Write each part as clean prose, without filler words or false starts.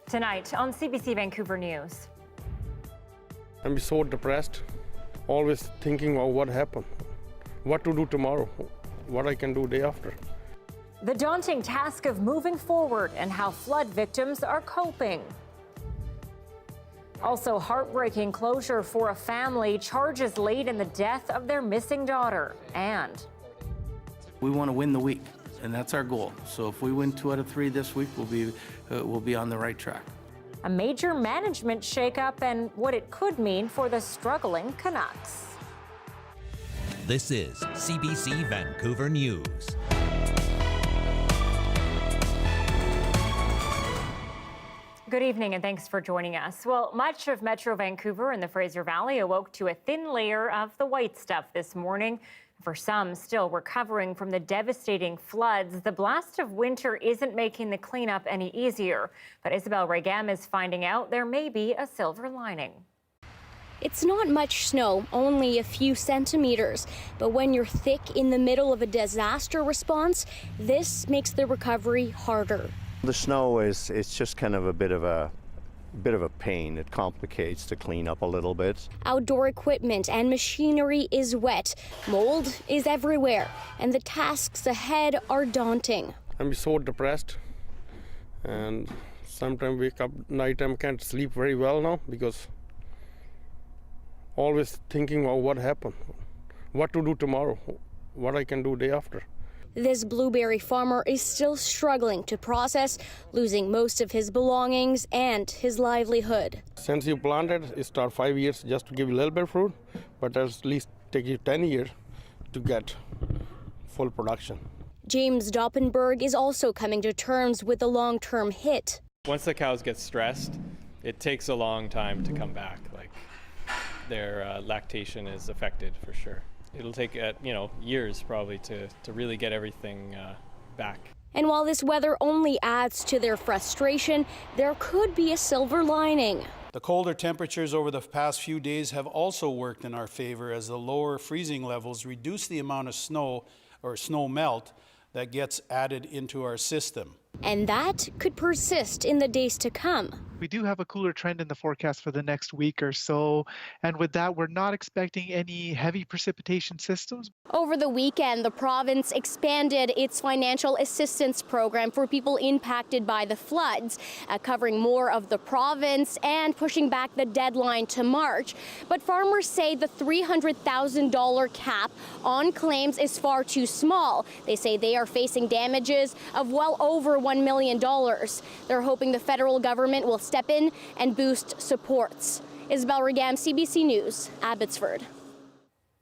Tonight on CBC Vancouver News. I'm so depressed, always thinking of what happened, what to do tomorrow, what I can do day after. The daunting task of moving forward and how flood victims are coping. Also, heartbreaking closure for a family, charges laid in the death of their missing daughter. And we want to win the week, and that's our goal. So if we win 2 out of 3 this week, we'll be on the right track. A major management shakeup and what it could mean for the struggling Canucks. This is CBC Vancouver News. Good evening and thanks for joining us. Well, much of Metro Vancouver and the Fraser Valley awoke to a thin layer of the white stuff this morning. For some still recovering from the devastating floods, the blast of winter isn't making the cleanup any easier. But Isabel Regem is finding out there may be a silver lining. It's not much snow, only a few centimeters. But when you're thick in the middle of a disaster response, this makes the recovery harder. The snow it's just kind of a bit of a pain. It complicates to clean up a little bit. Outdoor equipment and machinery is wet. Mold is everywhere, and the tasks ahead are daunting. I'm so depressed, and sometimes wake up nighttime, can't sleep very well now because always thinking of what happened, what to do tomorrow, what I can do day after. This blueberry farmer is still struggling to process losing most of his belongings and his livelihood. Since you planted, it starts 5 years just to give you a little bit of fruit, but at least take you 10 years to get full production. James Doppenberg is also coming to terms with the long-term hit. Once the cows get stressed, it takes a long time to come back. Like their lactation is affected for sure. It'll take years probably to really get everything back. And while this weather only adds to their frustration, there could be a silver lining. The colder temperatures over the past few days have also worked in our favor as the lower freezing levels reduce the amount of snow or snow melt that gets added into our system. And that could persist in the days to come. We do have a cooler trend in the forecast for the next week or so, and with that, we're not expecting any heavy precipitation systems. Over the weekend, the province expanded its financial assistance program for people impacted by the floods, covering more of the province and pushing back the deadline to March. But farmers say the $300,000 cap on claims is far too small. They say they are facing damages of well over $1 million. They're hoping the federal government will step in and boost supports. Isabel Regam, CBC News, Abbotsford.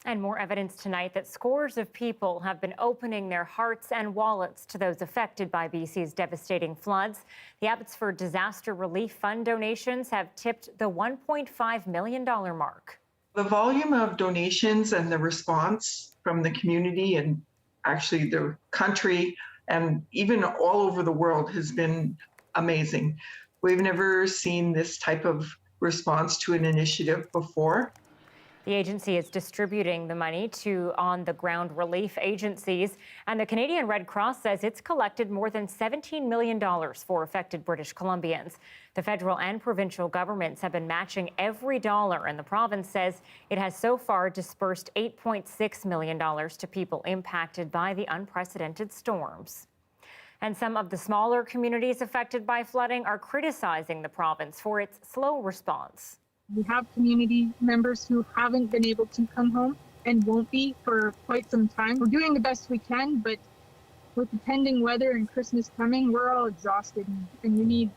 And more evidence tonight that scores of people have been opening their hearts and wallets to those affected by BC's devastating floods. The Abbotsford Disaster Relief Fund donations have tipped the $1.5 million mark. The volume of donations and the response from the community and actually the country and even all over the world has been amazing. We've never seen this type of response to an initiative before. The agency is distributing the money to on-the-ground relief agencies, and the Canadian Red Cross says it's collected more than $17 million for affected British Columbians. The federal and provincial governments have been matching every dollar, and the province says it has so far dispersed $8.6 million to people impacted by the unprecedented storms. And some of the smaller communities affected by flooding are criticizing the province for its slow response. We have community members who haven't been able to come home and won't be for quite some time. We're doing the best we can, but with the pending weather and Christmas coming, we're all exhausted and we need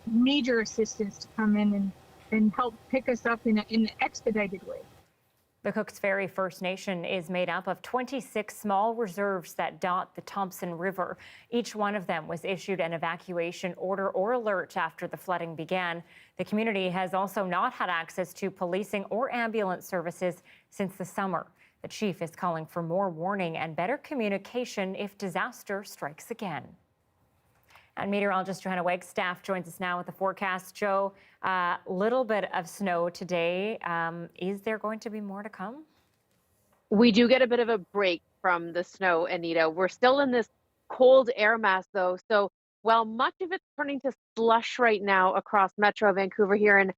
major assistance to come in and help pick us up in an expedited way. The Cooks Ferry First Nation is made up of 26 small reserves that dot the Thompson River. Each one of them was issued an evacuation order or alert after the flooding began. The community has also not had access to policing or ambulance services since the summer. The chief is calling for more warning and better communication if disaster strikes again. And meteorologist Johanna Wagstaffe joins us now with the forecast. Joe, a little bit of snow today. Is there going to be more to come? We do get a bit of a break from the snow, Anita. We're still in this cold air mass, though. So Well, much of it's turning to slush right now across Metro Vancouver. Here in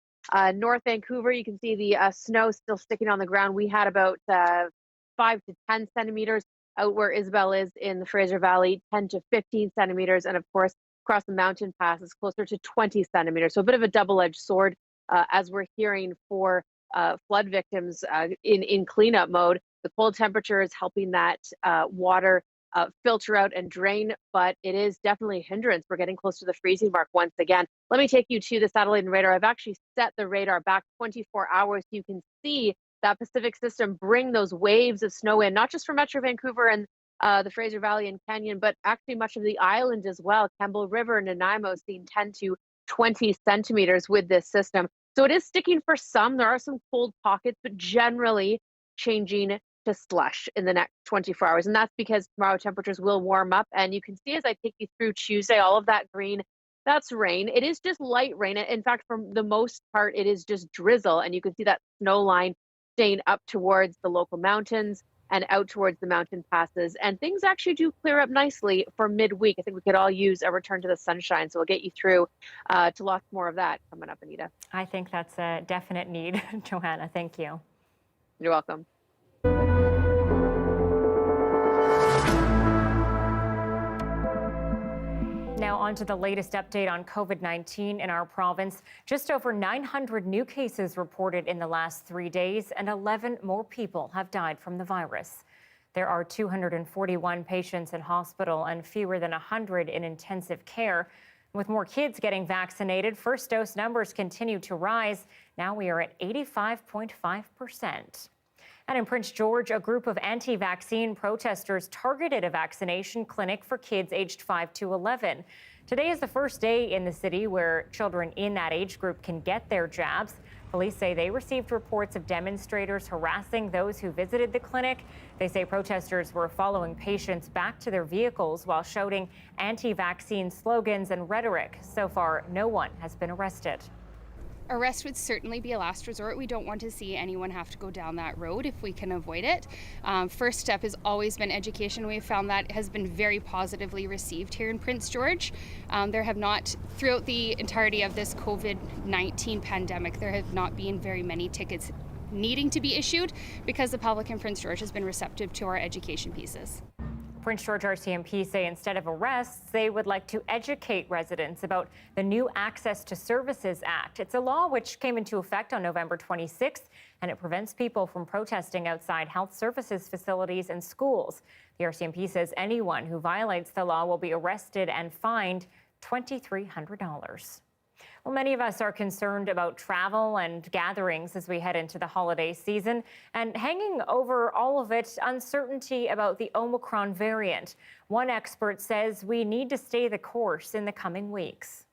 North Vancouver, you can see the snow still sticking on the ground. We had about 5 to 10 centimeters. Out where Isabel is in the Fraser Valley, 10 to 15 centimeters. And of course, across the mountain passes, closer to 20 centimeters. So a bit of a double-edged sword as we're hearing for flood victims in cleanup mode. The cold temperature is helping that water filter out and drain, but it is definitely a hindrance. We're getting close to the freezing mark once again. Let me take you to the satellite and radar. I've actually set the radar back 24 hours. You can see that Pacific system bring those waves of snow in, not just for Metro Vancouver and the Fraser Valley and Canyon, but actually much of the island as well. Campbell River and Nanaimo seeing 10 to 20 centimeters with this system. So it is sticking for some. There are some cold pockets, but generally changing to slush in the next 24 hours. And that's because tomorrow temperatures will warm up. And you can see as I take you through Tuesday, all of that green, that's rain. It is just light rain. In fact, for the most part, it is just drizzle. And you can see that snow line staying up towards the local mountains and out towards the mountain passes. And things actually do clear up nicely for midweek. I think we could all use a return to the sunshine. So we'll get you through to lots more of that coming up, Anita. I think that's a definite need, Johanna. Thank you. You're welcome. Now on to the latest update on COVID-19 in our province. Just over 900 new cases reported in the last 3 days, and 11 more people have died from the virus. There are 241 patients in hospital and fewer than 100 in intensive care. With more kids getting vaccinated, first dose numbers continue to rise. Now we are at 85.5%. And in Prince George, a group of anti-vaccine protesters targeted a vaccination clinic for kids aged 5 to 11. Today is the first day in the city where children in that age group can get their jabs. Police say they received reports of demonstrators harassing those who visited the clinic. They say protesters were following patients back to their vehicles while shouting anti-vaccine slogans and rhetoric. So far, no one has been arrested. Arrest would certainly be a last resort. We don't want to see anyone have to go down that road if we can avoid it. First step has always been education. We've found that has been very positively received here in Prince George. There have not, throughout the entirety of this COVID-19 pandemic, there have not been very many tickets needing to be issued because the public in Prince George has been receptive to our education pieces. Prince George RCMP say instead of arrests, they would like to educate residents about the new Access to Services Act. It's a law which came into effect on November 26th, and it prevents people from protesting outside health services facilities and schools. The RCMP says anyone who violates the law will be arrested and fined $2,300. Well, many of us are concerned about travel and gatherings as we head into the holiday season, and hanging over all of it, uncertainty about the Omicron variant. One expert says we need to stay the course in the coming weeks.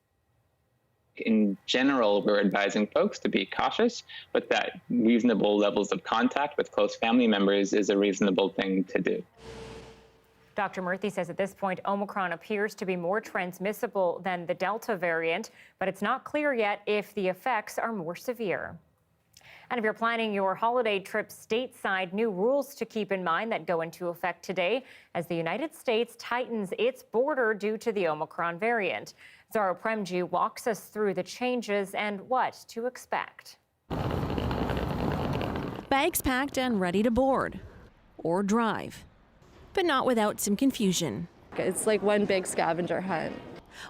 In general, we're advising folks to be cautious, but that reasonable levels of contact with close family members is a reasonable thing to do. Dr. Murthy says at this point, Omicron appears to be more transmissible than the Delta variant, but it's not clear yet if the effects are more severe. And if you're planning your holiday trip stateside, new rules to keep in mind that go into effect today as the United States tightens its border due to the Omicron variant. Zara Premji walks us through the changes and what to expect. Bags packed and ready to board or drive, but not without some confusion. It's like one big scavenger hunt.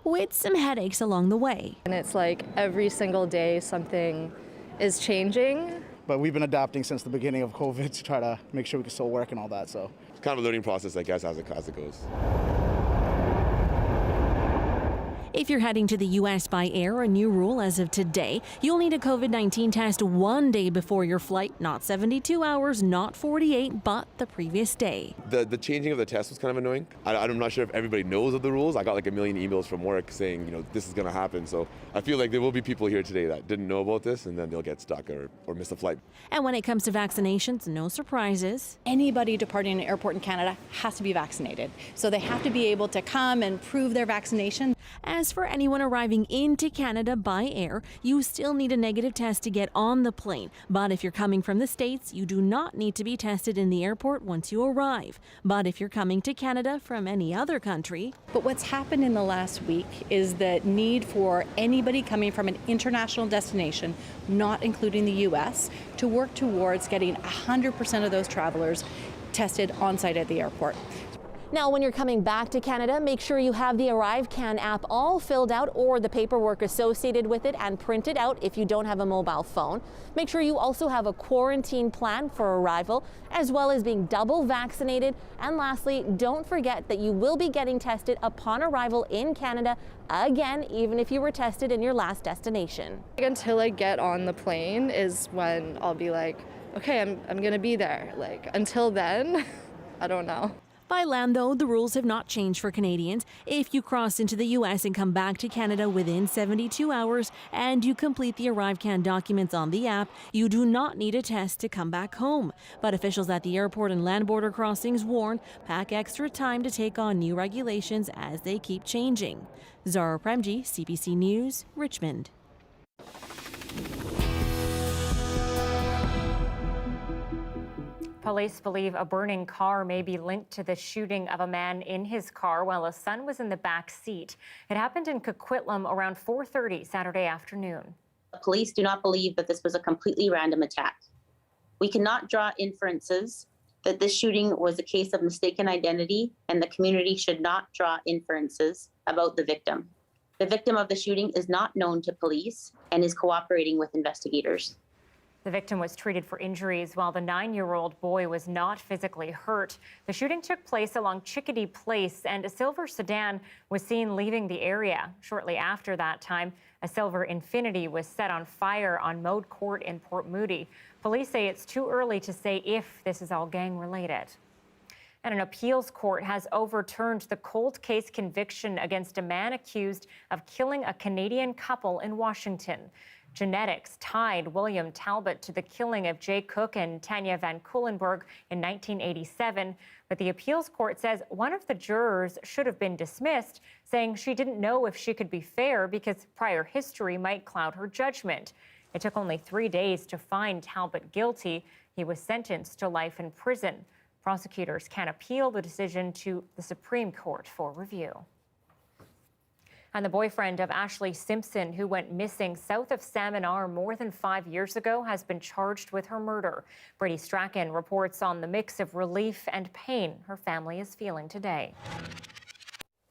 With some headaches along the way. And it's like every single day something is changing. But we've been adapting since the beginning of COVID to try to make sure we can still work and all that. So it's kind of a learning process, I guess, as it goes. If you're heading to the U.S. by air, a new rule as of today, you'll need a COVID-19 test 1 day before your flight, not 72 hours, not 48, but the previous day. The changing of the test was kind of annoying. I'm not sure if everybody knows of the rules. I got like a million emails from work saying, this is going to happen. So I feel like there will be people here today that didn't know about this, and then they'll get stuck or miss a flight. And when it comes to vaccinations, no surprises. Anybody departing an airport in Canada has to be vaccinated. So they have to be able to come and prove their vaccination. As for anyone arriving into Canada by air, you still need a negative test to get on the plane. But if you're coming from the States, you do not need to be tested in the airport once you arrive. But if you're coming to Canada from any other country... But what's happened in the last week is the need for anybody coming from an international destination, not including the U.S., to work towards getting 100% of those travelers tested on site at the airport. Now, when you're coming back to Canada, make sure you have the ArriveCan app all filled out or the paperwork associated with it and printed out if you don't have a mobile phone. Make sure you also have a quarantine plan for arrival, as well as being double vaccinated. And lastly, don't forget that you will be getting tested upon arrival in Canada again, even if you were tested in your last destination. Until I get on the plane is when I'll be like, okay, I'm gonna be there. Like, until then, I don't know. By land, though, the rules have not changed for Canadians. If you cross into the U.S. and come back to Canada within 72 hours and you complete the ArriveCan documents on the app, you do not need a test to come back home. But officials at the airport and land border crossings warn, pack extra time to take on new regulations as they keep changing. Zara Premji, CBC News, Richmond. Police believe a burning car may be linked to the shooting of a man in his car while his son was in the back seat. It happened in Coquitlam around 4:30 Saturday afternoon. Police do not believe that this was a completely random attack. We cannot draw inferences that this shooting was a case of mistaken identity, and the community should not draw inferences about the victim. The victim of the shooting is not known to police and is cooperating with investigators. The victim was treated for injuries while the 9-year-old boy was not physically hurt. The shooting took place along Chickadee Place, and a silver sedan was seen leaving the area. Shortly after that time, a silver Infiniti was set on fire on Mode Court in Port Moody. Police say it's too early to say if this is all gang-related. And an appeals court has overturned the cold case conviction against a man accused of killing a Canadian couple in Washington. Genetics tied William Talbot to the killing of Jay Cook and Tanya Van Cuylenburg in 1987, but the appeals court says one of the jurors should have been dismissed, saying she didn't know if she could be fair because prior history might cloud her judgment. It took only 3 days to find Talbot guilty. He was sentenced to life in prison. Prosecutors can appeal the decision to the Supreme Court for review. And the boyfriend of Ashley Simpson, who went missing south of Salmon Arm more than 5 years ago, has been charged with her murder. Brady Strachan reports on the mix of relief and pain her family is feeling today.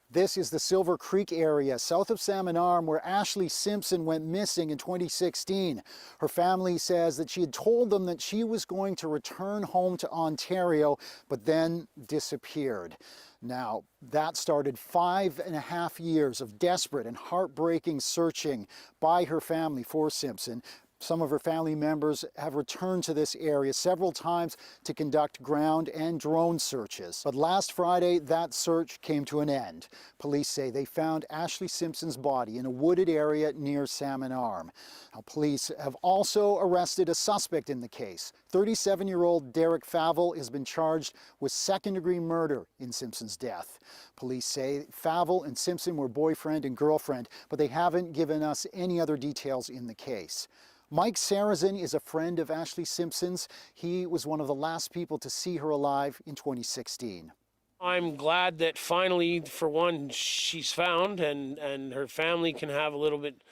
This is the Silver Creek area south of Salmon Arm where Ashley Simpson went missing in 2016. Her family says that she had told them that she was going to return home to Ontario, but then disappeared. Now, that started 5.5 years of desperate and heartbreaking searching by her family for Simpson. Some of her family members have returned to this area several times to conduct ground and drone searches. But last Friday, that search came to an end. Police say they found Ashley Simpson's body in a wooded area near Salmon Arm. Now, police have also arrested a suspect in the case. 37-year-old Derek Favel has been charged with second-degree murder in Simpson's death. Police say Favel and Simpson were boyfriend and girlfriend, but they haven't given us any other details in the case. Mike Sarazin is a friend of Ashley Simpson's. He was one of the last people to see her alive in 2016. I'm glad that finally, for one, she's found and her family can have a little bit,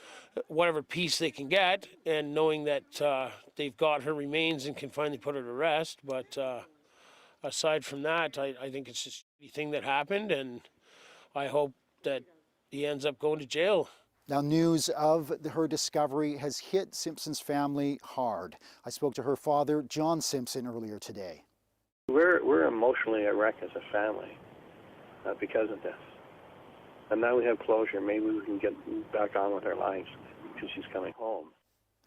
whatever peace they can get, and knowing that they've got her remains and can finally put her to rest. But aside from that, I think it's just a thing that happened, and I hope that he ends up going to jail. Now, news of her discovery has hit Simpson's family hard. I spoke to her father, John Simpson, earlier today. We're emotionally a wreck as a family because of this. And now we have closure. Maybe we can get back on with our lives because she's coming home.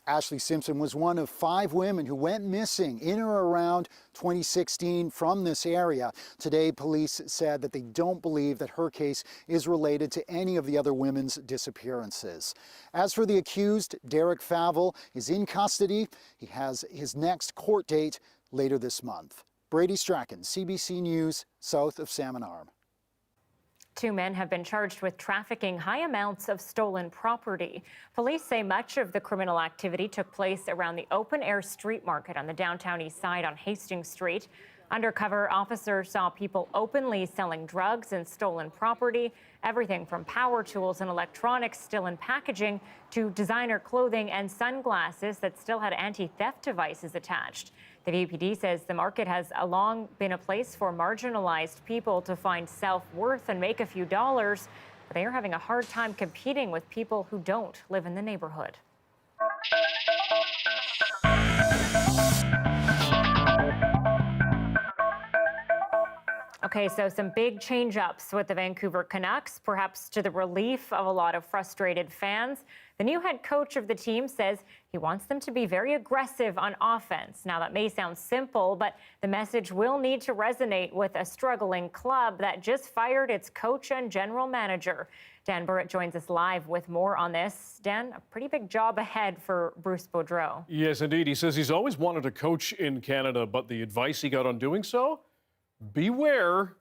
Ashley Simpson was one of 5 women who went missing in or around 2016 from this area. Today, police said that they don't believe that her case is related to any of the other women's disappearances. As for the accused, Derek Favel is in custody. He has his next court date later this month. Brady Strachan, CBC News, south of Salmon Arm. 2 men have been charged with trafficking high amounts of stolen property. Police say much of the criminal activity took place around the open-air street market on the downtown east side on Hastings Street. Undercover officers saw people openly selling drugs and stolen property, everything from power tools and electronics still in packaging to designer clothing and sunglasses that still had anti-theft devices attached. The VPD says the market has long been a place for marginalized people to find self-worth and make a few dollars, but they are having a hard time competing with people who don't live in the neighborhood. Okay, so some big change-ups with the Vancouver Canucks, perhaps to the relief of a lot of frustrated fans. The new head coach of the team says he wants them to be very aggressive on offense. Now, that may sound simple, but the message will need to resonate with a struggling club that just fired its coach and general manager. Dan Burrett joins us live with more on this. Dan, a pretty big job ahead for Bruce Boudreau. Yes, indeed. He says he's always wanted to coach in Canada, but the advice he got on doing so? Beware.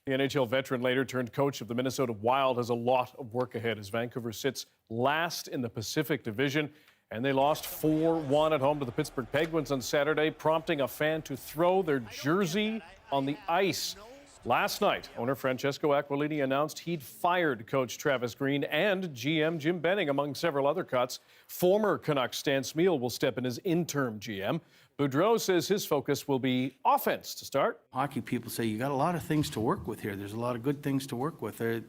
The NHL veteran later turned coach of the Minnesota Wild has a lot of work ahead as Vancouver sits last in the Pacific Division, and they lost 4-1 at home to the Pittsburgh Penguins on Saturday, prompting a fan to throw their jersey on the ice. Last night, owner Francesco Aquilini announced he'd fired coach Travis Green and GM Jim Benning, among several other cuts. Former Canucks Stan Smyl will step in as interim GM. Boudreau says his focus will be offense to start. Hockey people say you got a lot of things to work with here. There's a lot of good things to work with there,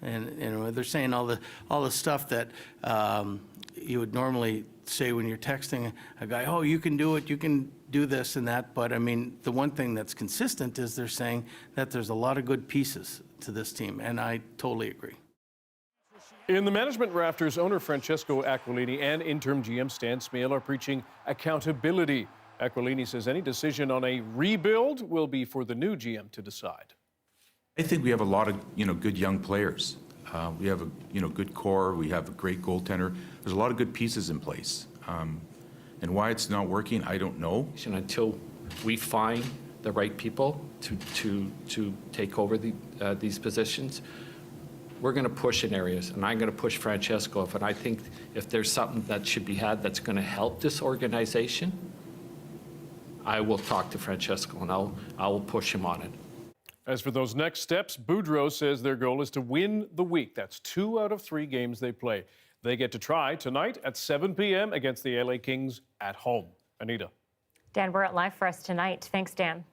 and they're saying all the stuff that you would normally say when you're texting a guy, oh, you can do it, you can do this and that. But I mean, the one thing that's consistent is they're saying that there's a lot of good pieces to this team, and I totally agree. In the management rafters, owner Francesco Aquilini and interim GM Stan Smyl are preaching accountability. Aquilini says any decision on a rebuild will be for the new GM to decide. I think we have a lot of good young players. We have a good core. We have a great goaltender. There's a lot of good pieces in place. And why it's not working, I don't know. Until we find the right people to take over these positions, we're going to push in areas, and I'm going to push Francesco. And I think if there's something that should be had that's going to help this organization, I will talk to Francesco and I will push him on it. As for those next steps, Boudreau says their goal is to win the week. That's 2 out of 3 games they play. They get to try tonight at 7 p.m. against the LA Kings at home. Anita. Dan Burrett live for us tonight. Thanks, Dan.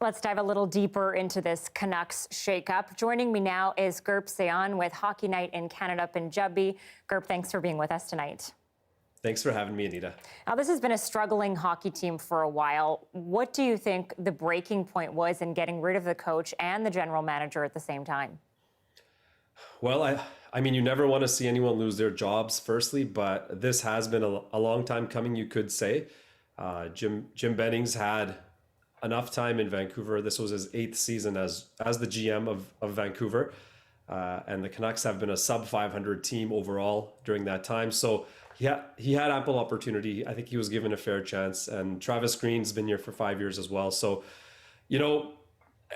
Let's dive a little deeper into this Canucks shakeup. Joining me now is Gurp Seon with Hockey Night in Canada Punjabi. Gurp, thanks for being with us tonight. Thanks for having me, Anita. Now, this has been a struggling hockey team for a while. What do you think the breaking point was in getting rid of the coach and the general manager at the same time? Well, I mean, you never want to see anyone lose their jobs, firstly, but this has been a long time coming, you could say. Jim Benning's had enough time in Vancouver. This was his 8th season as the GM of Vancouver. And the Canucks have been a sub-500 team overall during that time. So he had ample opportunity. I think he was given a fair chance. And Travis Green's been here for 5 years as well. So,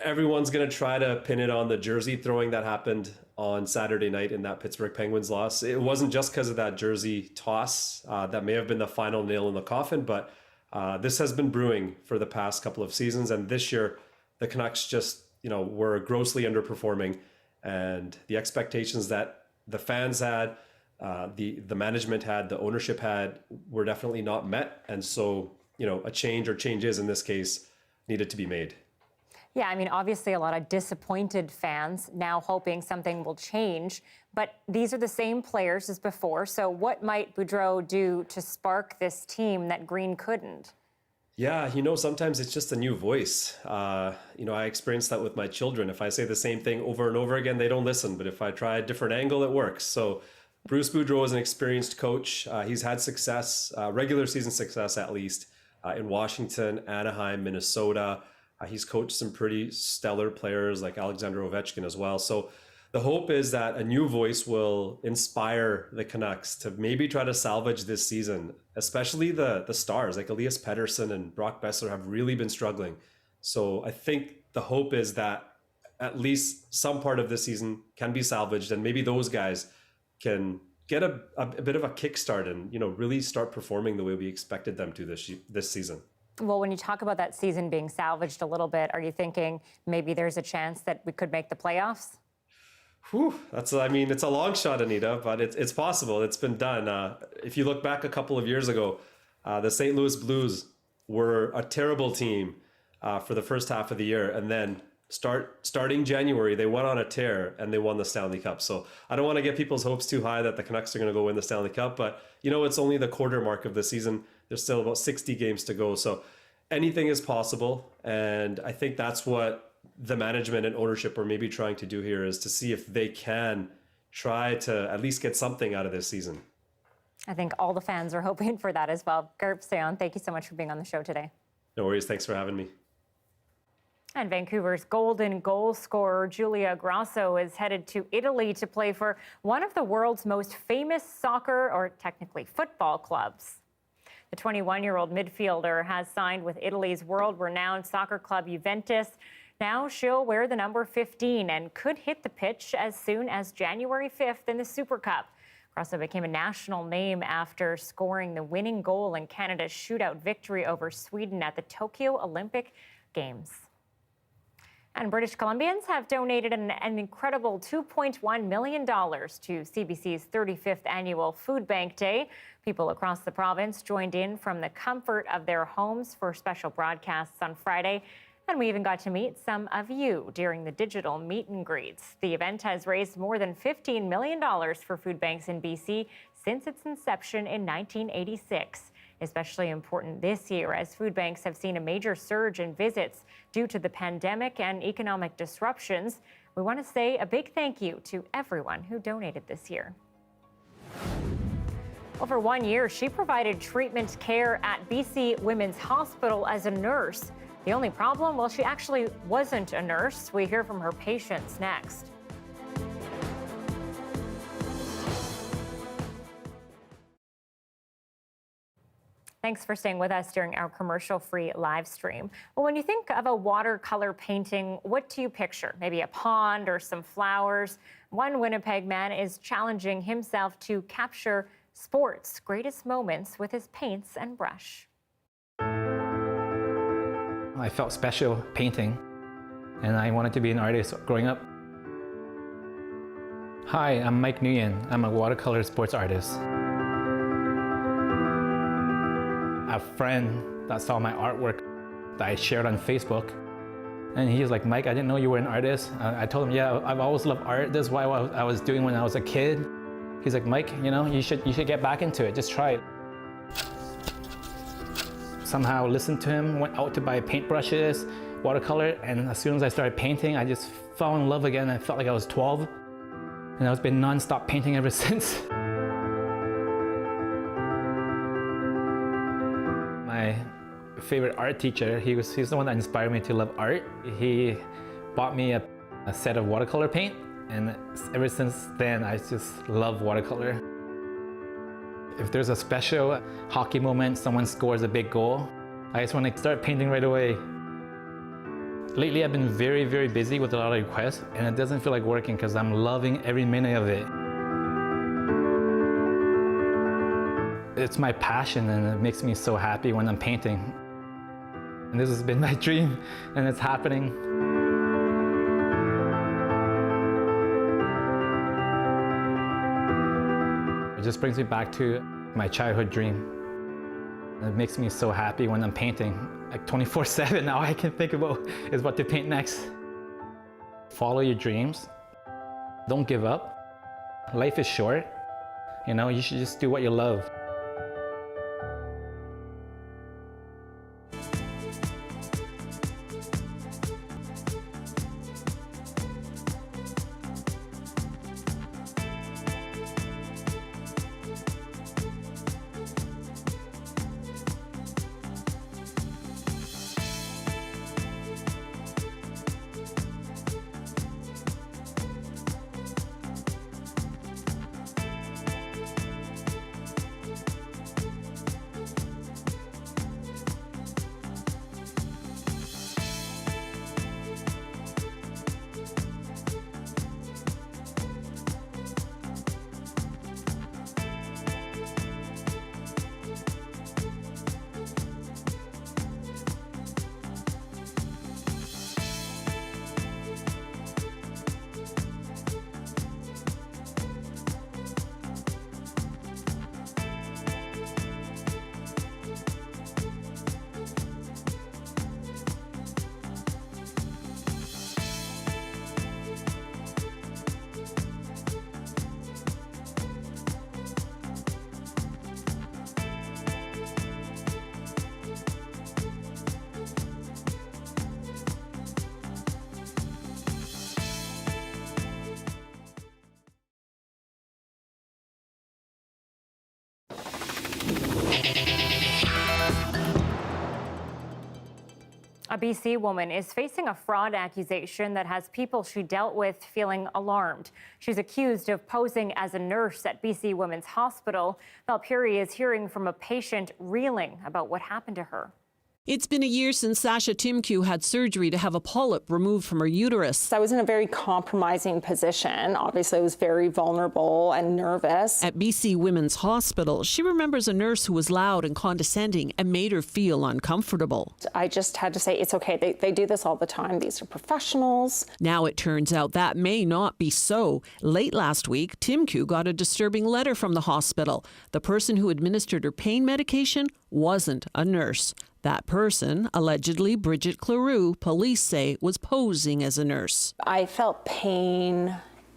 everyone's going to try to pin it on the jersey throwing that happened on Saturday night in that Pittsburgh Penguins loss. It wasn't just because of that jersey toss. That may have been the final nail in the coffin, but this has been brewing for the past couple of seasons. And this year, the Canucks just, were grossly underperforming. And the expectations that the fans had, the management had, the ownership had, were definitely not met. And so, a change or changes in this case needed to be made. Yeah, I mean, obviously a lot of disappointed fans now hoping something will change, but these are the same players as before. So what might Boudreau do to spark this team that Green couldn't? Yeah, sometimes it's just a new voice. I experienced that with my children. If I say the same thing over and over again, they don't listen. But if I try a different angle, it works. So Bruce Boudreau is an experienced coach. He's had success, regular season success at least, in Washington, Anaheim, Minnesota. He's coached some pretty stellar players like Alexander Ovechkin as well. So the hope is that a new voice will inspire the Canucks to maybe try to salvage this season, especially the stars like Elias Pettersson and Brock Besser have really been struggling. So I think the hope is that at least some part of this season can be salvaged, and maybe those guys can get a bit of a kickstart and, you know, really start performing the way we expected them to this season. Well, when you talk about that season being salvaged a little bit, are you thinking maybe there's a chance that we could make the playoffs? Whew, it's a long shot, Anita, but it's possible. It's been done. If you look back a couple of years ago, the St. Louis Blues were a terrible team for the first half of the year, and then starting January, they went on a tear and they won the Stanley Cup. So I don't want to get people's hopes too high that the Canucks are going to go win the Stanley Cup, but you know, it's only the quarter mark of the season. There's still about 60 games to go. So anything is possible. And I think that's what the management and ownership are maybe trying to do here, is to see if they can try to at least get something out of this season. I think all the fans are hoping for that as well. Garb Seon, thank you so much for being on the show today. No worries. Thanks for having me. And Vancouver's golden goal scorer Giulia Grasso is headed to Italy to play for one of the world's most famous soccer, or technically football, clubs. The 21-year-old midfielder has signed with Italy's world-renowned soccer club Juventus. Now she'll wear the number 15 and could hit the pitch as soon as January 5th in the Super Cup. Grasso became a national name after scoring the winning goal in Canada's shootout victory over Sweden at the Tokyo Olympic Games. And British Columbians have donated an incredible $2.1 million to CBC's 35th annual Food Bank Day. People across the province joined in from the comfort of their homes for special broadcasts on Friday. And we even got to meet some of you during the digital meet and greets. The event has raised more than $15 million for food banks in BC since its inception in 1986. Especially important this year, as food banks have seen a major surge in visits due to the pandemic and economic disruptions. We want to say a big thank you to everyone who donated this year. Well, for 1 year, she provided treatment care at BC Women's Hospital as a nurse. The only problem, well, she actually wasn't a nurse. We hear from her patients next. Thanks for staying with us during our commercial-free live stream. Well, when you think of a watercolor painting, what do you picture? Maybe a pond or some flowers? One Winnipeg man is challenging himself to capture sports' greatest moments with his paints and brush. I felt special painting, and I wanted to be an artist growing up. Hi, I'm Mike Nguyen. I'm a watercolor sports artist. A friend that saw my artwork that I shared on Facebook, and he was like, Mike, I didn't know you were an artist. I told him, yeah, I've always loved art. This is what I was doing when I was a kid. He's like, Mike, you know, you should get back into it. Just try it. Somehow listened to him, went out to buy paintbrushes, watercolor, and as soon as I started painting, I just fell in love again. I felt like I was 12, and I've been non-stop painting ever since. My favorite art teacher, he's the one that inspired me to love art. He bought me a set of watercolor paint, and ever since then I just love watercolor. If there's a special hockey moment, someone scores a big goal, I just want to start painting right away. Lately I've been very, very busy with a lot of requests, and it doesn't feel like working because I'm loving every minute of it. It's my passion, and it makes me so happy when I'm painting. And this has been my dream, and it's happening. It just brings me back to my childhood dream. It makes me so happy when I'm painting. Like 24/7, all I can think about is what to paint next. Follow your dreams. Don't give up. Life is short. You know, you should just do what you love. A BC woman is facing a fraud accusation that has people she dealt with feeling alarmed. She's accused of posing as a nurse at BC Women's Hospital. Valpuri is hearing from a patient reeling about what happened to her. It's been a year since Sasha Timku had surgery to have a polyp removed from her uterus. I was in a very compromising position. Obviously, I was very vulnerable and nervous. At BC Women's Hospital, she remembers a nurse who was loud and condescending and made her feel uncomfortable. I just had to say, it's okay. They do this all the time. These are professionals. Now it turns out that may not be so. Late last week, Timku got a disturbing letter from the hospital. The person who administered her pain medication wasn't a nurse. That person, allegedly Bridget Cleroux, police say was posing as a nurse. I felt pain,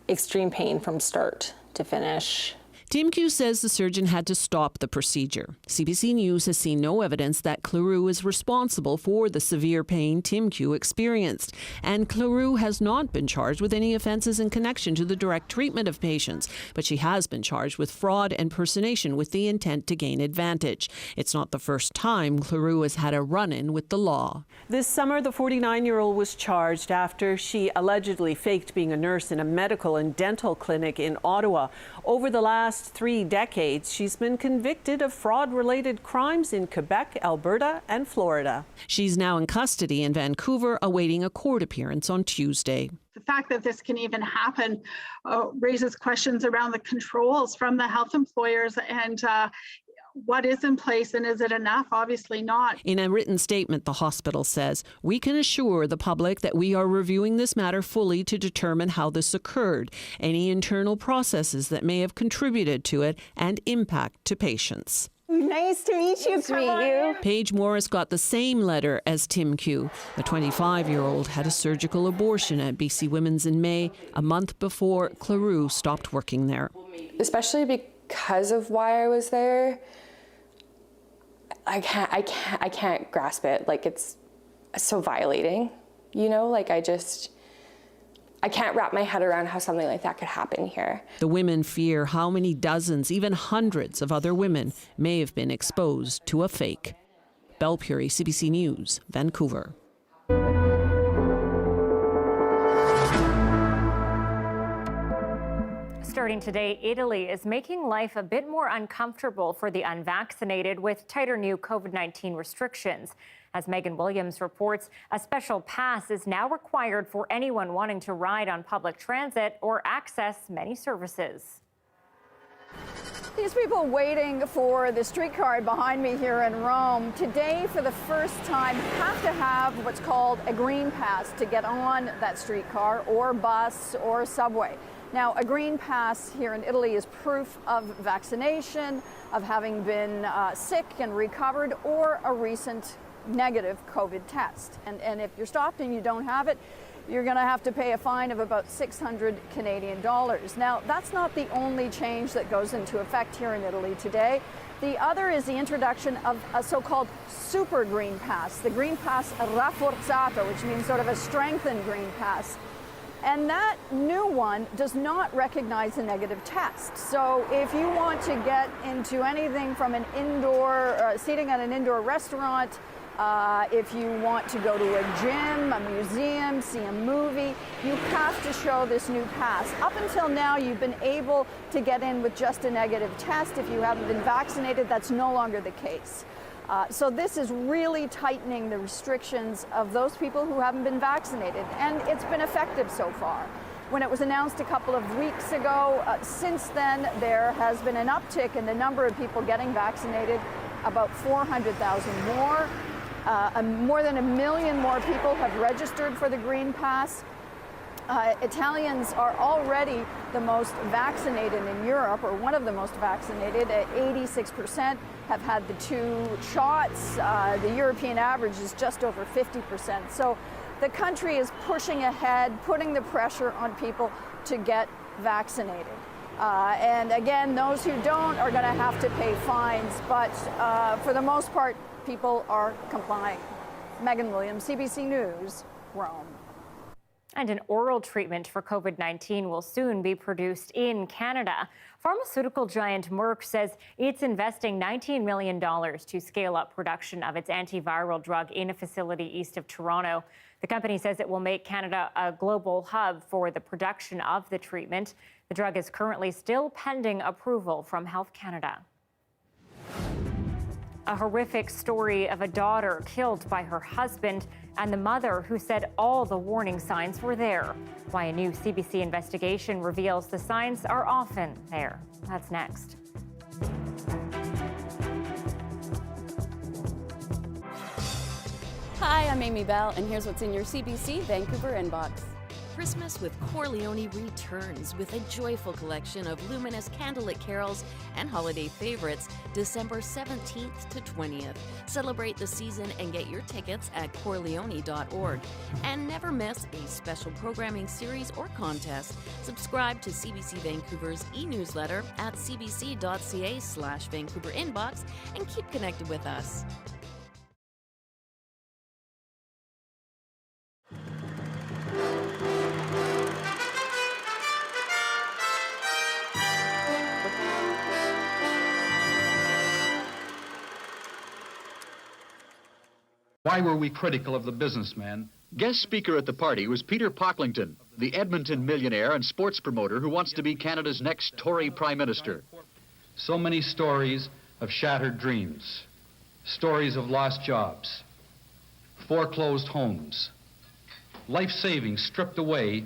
extreme pain from start to finish. Timku says the surgeon had to stop the procedure. CBC News has seen no evidence that Cleroux is responsible for the severe pain Timku experienced. And Cleroux has not been charged with any offences in connection to the direct treatment of patients, but she has been charged with fraud and impersonation with the intent to gain advantage. It's not the first time Cleroux has had a run-in with the law. This summer, the 49-year-old was charged after she allegedly faked being a nurse in a medical and dental clinic in Ottawa. Over the last 3 decades, she's been convicted of fraud-related crimes in Quebec, Alberta, and Florida. She's now in custody in Vancouver, awaiting a court appearance on Tuesday. The fact that this can even happen raises questions around the controls from the health employers and what is in place, and is it enough? Obviously not. In a written statement, the hospital says, "We can assure the public that we are reviewing this matter fully to determine how this occurred, any internal processes that may have contributed to it, and impact to patients." Nice to meet you. Paige Morris got the same letter as Timku. The 25-year-old had a surgical abortion at BC Women's in May, a month before Cleroux stopped working there. Especially because of why I was there, I can't grasp it. Like, it's so violating, you know, like I can't wrap my head around how something like that could happen here. The women fear how many dozens, even hundreds of other women may have been exposed to a fake. Valpuri, CBC News, Vancouver. Starting today, Italy is making life a bit more uncomfortable for the unvaccinated with tighter new COVID-19 restrictions. As Megan Williams reports, a special pass is now required for anyone wanting to ride on public transit or access many services. These people waiting for the streetcar behind me here in Rome today for the first time have to have what's called a green pass to get on that streetcar or bus or subway. Now, a green pass here in Italy is proof of vaccination, of having been sick and recovered, or a recent negative COVID test. And if you're stopped and you don't have it, you're going to have to pay a fine of about 600 Canadian dollars. Now, that's not the only change that goes into effect here in Italy today. The other is the introduction of a so-called super green pass, the green pass rafforzato, which means sort of a strengthened green pass. And that new one does not recognize a negative test. So if you want to get into anything from an indoor seating at an indoor restaurant, if you want to go to a gym, a museum, see a movie, you have to show this new pass. Up until now, you've been able to get in with just a negative test. If you haven't been vaccinated, that's no longer the case. So this is really tightening the restrictions of those people who haven't been vaccinated, and it's been effective so far. When it was announced a couple of weeks ago, since then there has been an uptick in the number of people getting vaccinated, about 400,000 more. More than 1 million more people have registered for the Green Pass. Italians are already the most vaccinated in Europe, or one of the most vaccinated. 86% have had the 2 shots. The European average is just over 50%. So the country is pushing ahead, putting the pressure on people to get vaccinated. And again, those who don't are going to have to pay fines, but for the most part, people are complying. Megan Williams, CBC News, Rome. And an oral treatment for COVID-19 will soon be produced in Canada. Pharmaceutical giant Merck says it's investing $19 million to scale up production of its antiviral drug in a facility east of Toronto. The company says it will make Canada a global hub for the production of the treatment. The drug is currently still pending approval from Health Canada. A horrific story of a daughter killed by her husband and the mother who said all the warning signs were there. Why a new CBC investigation reveals the signs are often there. That's next. Hi, I'm Amy Bell, and here's what's in your CBC Vancouver inbox. Christmas with Corleone returns with a joyful collection of luminous candlelit carols and holiday favorites December 17th to 20th. Celebrate the season and get your tickets at corleone.org. And never miss a special programming series or contest. Subscribe to CBC Vancouver's e-newsletter at cbc.ca/Vancouver inbox and keep connected with us. Why were we critical of the businessman? Guest speaker at the party was Peter Pocklington, the Edmonton millionaire and sports promoter who wants to be Canada's next Tory Prime Minister. So many stories of shattered dreams, stories of lost jobs, foreclosed homes, life savings stripped away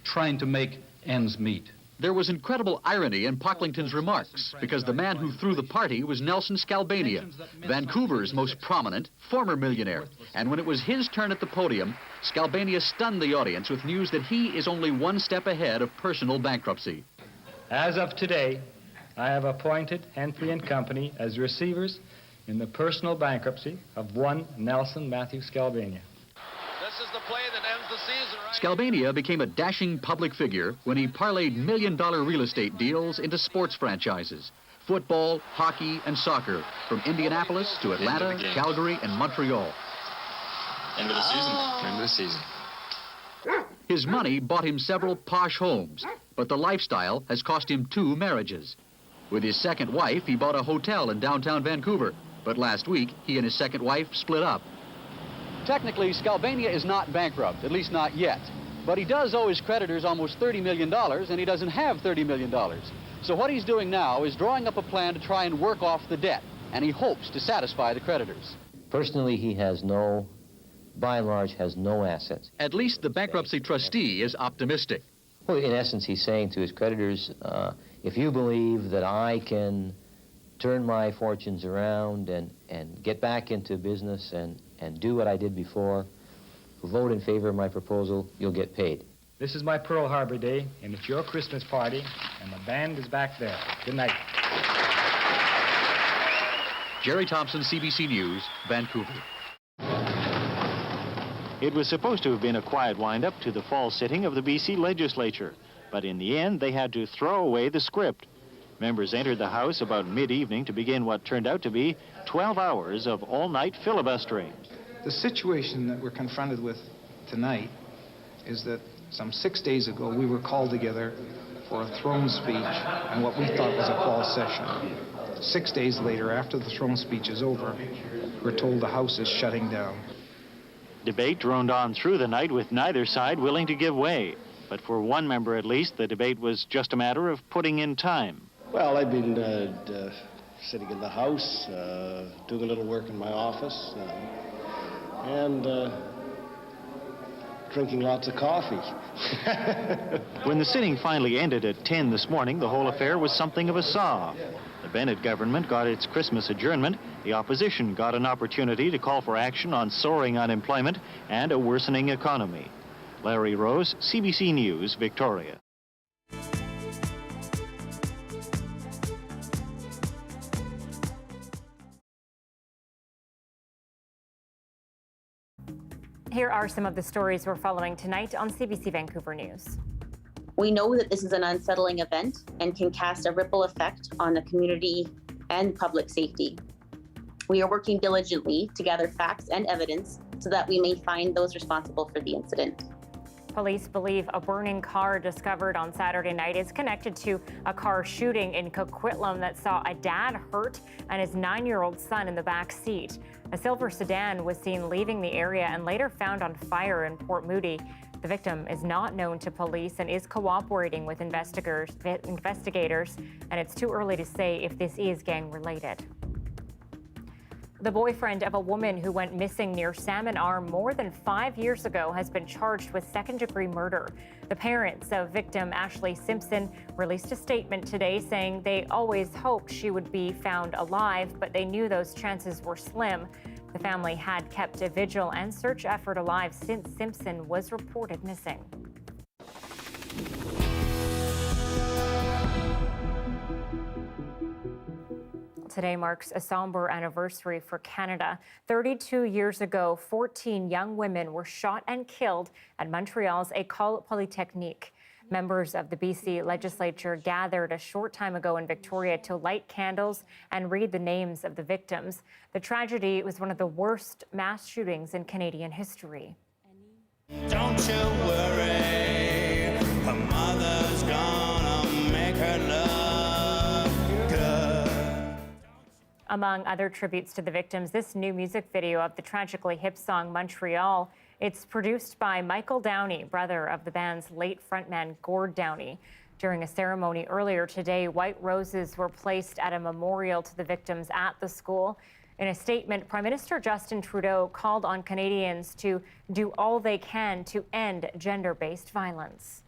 trying to make ends meet. There was incredible irony in Pocklington's remarks because the man who threw the party was Nelson Scalbania, Vancouver's most prominent former millionaire. And when it was his turn at the podium, Scalbania stunned the audience with news that he is only one step ahead of personal bankruptcy. As of today, I have appointed Henry & Company as receivers in the personal bankruptcy of one Nelson Matthew Scalbania. This is the play that ends the season, right? Scalbania became a dashing public figure when he parlayed million-dollar real estate deals into sports franchises. Football, hockey, and soccer, from Indianapolis to Atlanta, Calgary, and Montreal. End of the season. End of the season. His money bought him several posh homes, but the lifestyle has cost him 2 marriages. With his second wife, he bought a hotel in downtown Vancouver, but last week, he and his second wife split up. Technically, Scalbania is not bankrupt, at least not yet. But he does owe his creditors almost $30 million, and he doesn't have $30 million. So what he's doing now is drawing up a plan to try and work off the debt, and he hopes to satisfy the creditors. Personally, he has by and large, has no assets. At least the bankruptcy trustee is optimistic. Well, in essence, he's saying to his creditors, if you believe that I can turn my fortunes around and get back into business and do what I did before, vote in favor of my proposal, you'll get paid. This is my Pearl Harbor Day, and it's your Christmas party, and the band is back there. Good night. Jerry Thompson, CBC News, Vancouver. It was supposed to have been a quiet wind-up to the fall sitting of the BC legislature, but in the end, they had to throw away the script. Members entered the House about mid-evening to begin what turned out to be 12 hours of all-night filibustering. The situation that we're confronted with tonight is that some 6 days ago we were called together for a throne speech and what we thought was a fall session. 6 days later, after the throne speech is over, we're told the House is shutting down. Debate droned on through the night with neither side willing to give way. But for one member at least, the debate was just a matter of putting in time. Well, I've been sitting in the House, doing a little work in my office, and drinking lots of coffee. When the sitting finally ended at 10 this morning, the whole affair was something of a saw. The Bennett government got its Christmas adjournment. The opposition got an opportunity to call for action on soaring unemployment and a worsening economy. Larry Rose, CBC News, Victoria. Here are some of the stories we're following tonight on CBC Vancouver News. We know that this is an unsettling event and can cast a ripple effect on the community and public safety. We are working diligently to gather facts and evidence so that we may find those responsible for the incident. Police believe a burning car discovered on Saturday night is connected to a car shooting in Coquitlam that saw a dad hurt and his 9-year-old son in the back seat. A silver sedan was seen leaving the area and later found on fire in Port Moody. The victim is not known to police and is cooperating with investigators, and it's too early to say if this is gang-related. The boyfriend of a woman who went missing near Salmon Arm more than 5 years ago has been charged with second-degree murder. The parents of victim Ashley Simpson released a statement today saying they always hoped she would be found alive, but they knew those chances were slim. The family had kept a vigil and search effort alive since Simpson was reported missing. Today marks a somber anniversary for Canada. 32 years ago, 14 young women were shot and killed at Montreal's École Polytechnique. Members of the BC legislature gathered a short time ago in Victoria to light candles and read the names of the victims. The tragedy was one of the worst mass shootings in Canadian history. Don't you worry, her mother's gonna make her look good. Among other tributes to the victims, this new music video of the tragically hip song Montreal. It's produced by Michael Downey, brother of the band's late frontman Gord Downey. During a ceremony earlier today, white roses were placed at a memorial to the victims at the school. In a statement, Prime Minister Justin Trudeau called on Canadians to do all they can to end gender-based violence.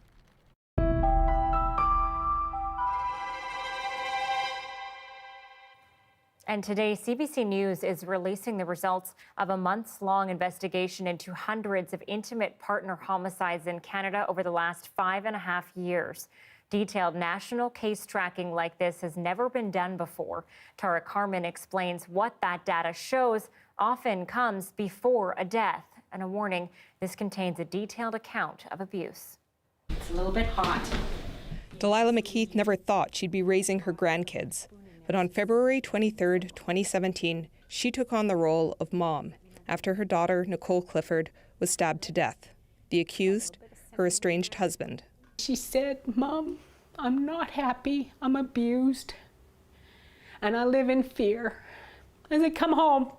And today, CBC News is releasing the results of a months-long investigation into hundreds of intimate partner homicides in Canada over the last 5.5 years. Detailed national case tracking like this has never been done before. Tara Carmen explains what that data shows often comes before a death. And a warning, this contains a detailed account of abuse. It's a little bit hot. Delilah McKeith never thought she'd be raising her grandkids. But on February 23, 2017, she took on the role of mom after her daughter, Nicole Clifford, was stabbed to death. The accused, her estranged husband. She said, "Mom, I'm not happy. I'm abused. And I live in fear." I said, "Come home.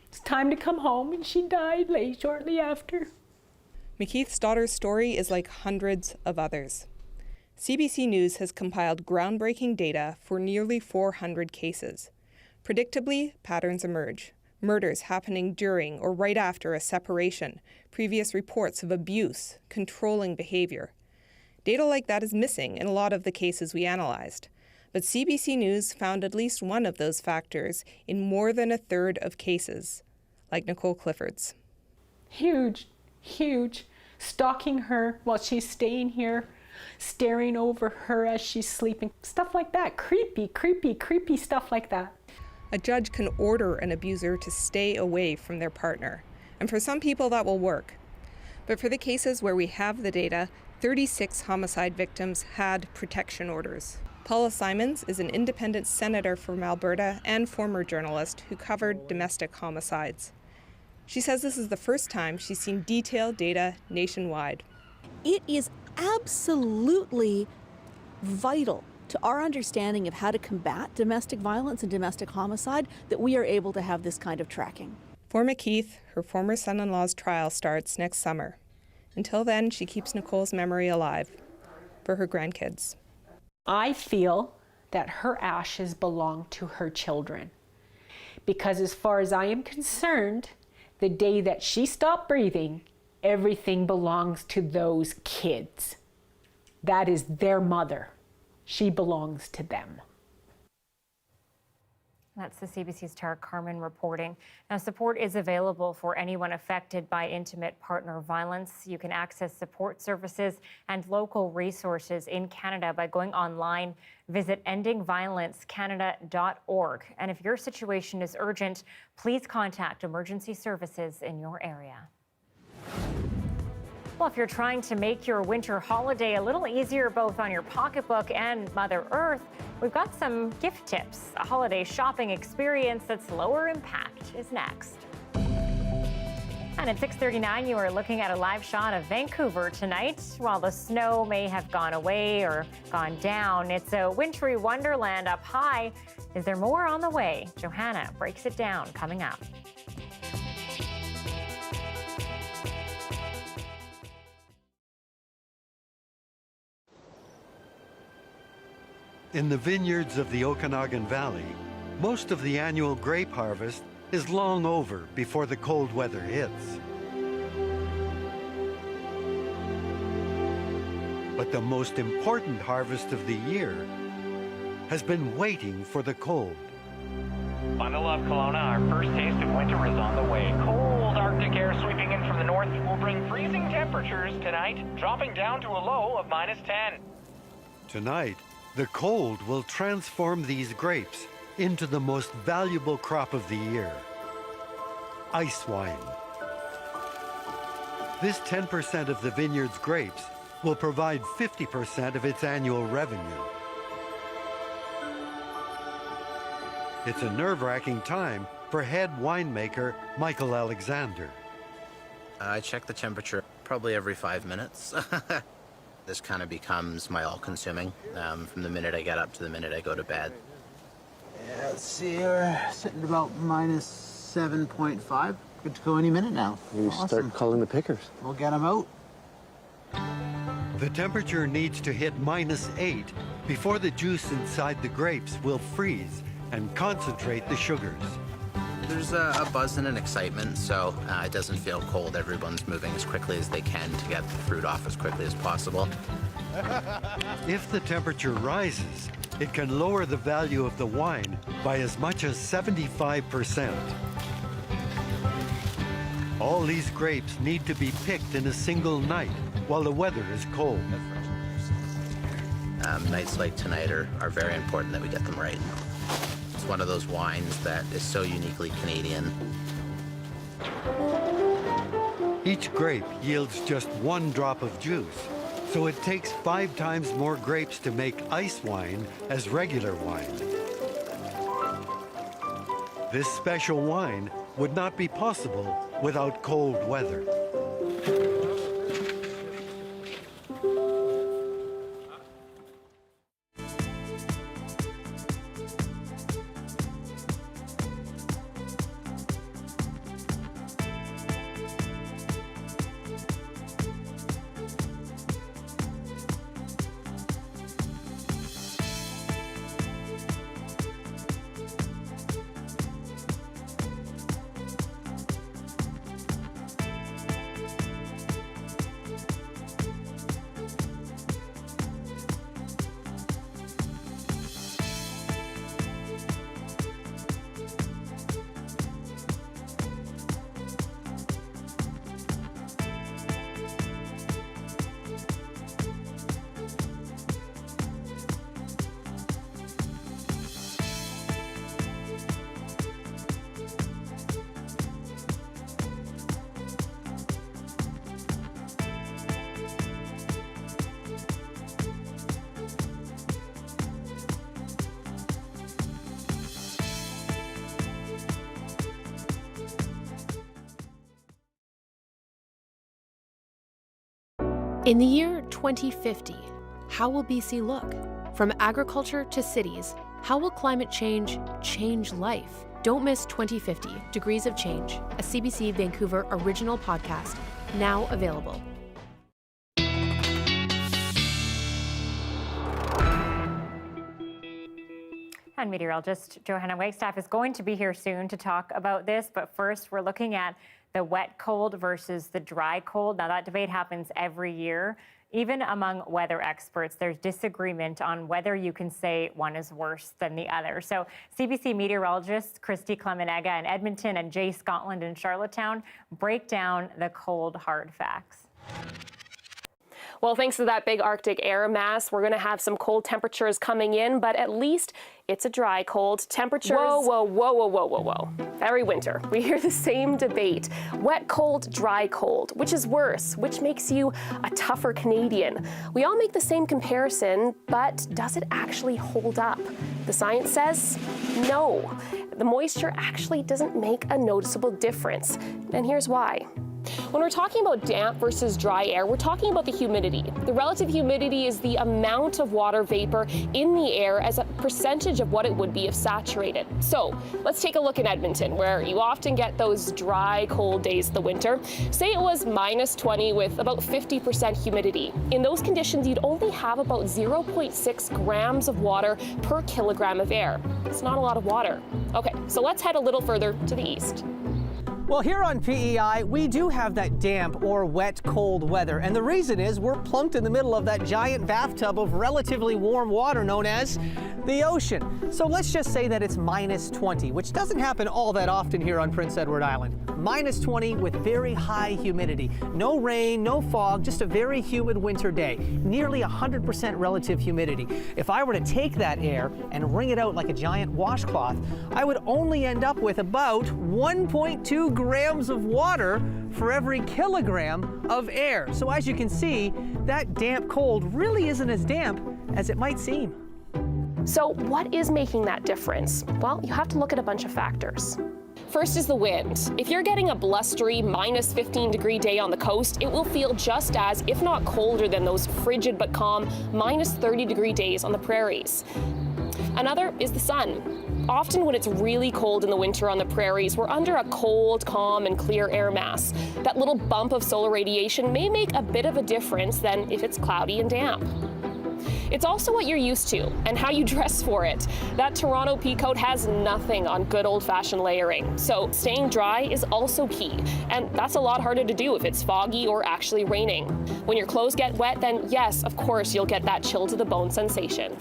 It's time to come home." And she died shortly after. McKeith's daughter's story is like hundreds of others. CBC News has compiled groundbreaking data for nearly 400 cases. Predictably, patterns emerge. Murders happening during or right after a separation, previous reports of abuse, controlling behavior. Data like that is missing in a lot of the cases we analyzed. But CBC News found at least one of those factors in more than a third of cases, like Nicole Clifford's. Huge, huge. Stalking her while she's staying here. Staring over her as she's sleeping. Stuff like that. Creepy, creepy, creepy stuff like that. A judge can order an abuser to stay away from their partner. And for some people that will work. But for the cases where we have the data, 36 homicide victims had protection orders. Paula Simons is an independent senator from Alberta and former journalist who covered domestic homicides. She says this is the first time she's seen detailed data nationwide. It is absolutely vital to our understanding of how to combat domestic violence and domestic homicide that we are able to have this kind of tracking. For McKeith, her former son-in-law's trial starts next summer. Until then, she keeps Nicole's memory alive for her grandkids. I feel that her ashes belong to her children. Because as far as I am concerned, the day that she stopped breathing, everything belongs to those kids. That is their mother. She belongs to them. That's the CBC's Tara Carmen reporting. Now, support is available for anyone affected by intimate partner violence. You can access support services and local resources in Canada by going online. Visit endingviolencecanada.org. And if your situation is urgent, please contact emergency services in your area. Well, if you're trying to make your winter holiday a little easier both on your pocketbook and Mother Earth, we've got some gift tips. A holiday shopping experience that's lower impact is next. And at 6:39, you are looking at a live shot of Vancouver tonight. While the snow may have gone away or gone down, it's a wintry wonderland up high. Is there more on the way? Johanna breaks it down coming up. In the vineyards of the Okanagan Valley, most of the annual grape harvest is long over before the cold weather hits. But the most important harvest of the year has been waiting for the cold. Bundle up, Kelowna. Our first taste of winter is on the way. Cold Arctic air sweeping in from the north will bring freezing temperatures tonight, dropping down to a low of -10. Tonight, the cold will transform these grapes into the most valuable crop of the year, ice wine. This 10% of the vineyard's grapes will provide 50% of its annual revenue. It's a nerve-wracking time for head winemaker Michael Alexander. I check the temperature probably every 5 minutes. This kind of becomes my all-consuming from the minute I get up to the minute I go to bed. Yeah, let's see, we're sitting about -7.5. Good to go any minute now. You Awesome. start calling the pickers. We'll get them out. The temperature needs to hit -8 before the juice inside the grapes will freeze and concentrate the sugars. There's a buzz and an excitement, so it doesn't feel cold. Everyone's moving as quickly as they can to get the fruit off as quickly as possible. If the temperature rises, it can lower the value of the wine by as much as 75%. All these grapes need to be picked in a single night while the weather is cold. Nights like tonight are very important that we get them right. It's one of those wines that is so uniquely Canadian. Each grape yields just 1 drop of juice, so it takes 5 times more grapes to make ice wine as regular wine. This special wine would not be possible without cold weather. In the year 2050, how will BC look? From agriculture to cities, how will climate change life? Don't miss 2050 Degrees of Change, a CBC Vancouver original podcast, now available. And meteorologist Johanna Wagstaffe is going to be here soon to talk about this, but first we're looking at the wet cold versus the dry cold. Now that debate happens every year. Even among weather experts, there's disagreement on whether you can say one is worse than the other. So CBC meteorologists Christy Clemenega in Edmonton and Jay Scotland in Charlottetown break down the cold hard facts. Well, thanks to that big Arctic air mass, we're going to have some cold temperatures coming in, but at least it's a dry cold. Temperatures... Whoa. Every winter, we hear the same debate. Wet cold, dry cold. Which is worse? Which makes you a tougher Canadian? We all make the same comparison, but does it actually hold up? The science says no. The moisture actually doesn't make a noticeable difference. And here's why. When we're talking about damp versus dry air, we're talking about the humidity. The relative humidity is the amount of water vapor in the air as a percentage of what it would be if saturated. So let's take a look in Edmonton, where you often get those dry, cold days of the winter. Say it was -20 with about 50% humidity. In those conditions, you'd only have about 0.6 grams of water per kilogram of air. It's not a lot of water. Okay, so let's head a little further to the east. Well, here on PEI, we do have that damp or wet, cold weather. And the reason is we're plunked in the middle of that giant bathtub of relatively warm water known as the ocean. So let's just say that it's -20, which doesn't happen all that often here on Prince Edward Island. -20 with very high humidity. No rain, no fog, just a very humid winter day. Nearly 100% relative humidity. If I were to take that air and wring it out like a giant washcloth, I would only end up with about 1.2 grams of water for every kilogram of air. So as you can see, that damp cold really isn't as damp as it might seem. So what is making that difference? Well, you have to look at a bunch of factors. First is the wind. If you're getting a blustery -15-degree day on the coast, it will feel just as, if not colder than those frigid but calm -30-degree days on the prairies. Another is the sun. Often when it's really cold in the winter on the prairies, we're under a cold, calm, and clear air mass. That little bump of solar radiation may make a bit of a difference than if it's cloudy and damp. It's also what you're used to and how you dress for it. That Toronto peacoat has nothing on good old-fashioned layering, so staying dry is also key, and that's a lot harder to do if it's foggy or actually raining. When your clothes get wet, then yes, of course, you'll get that chill-to-the-bone sensation.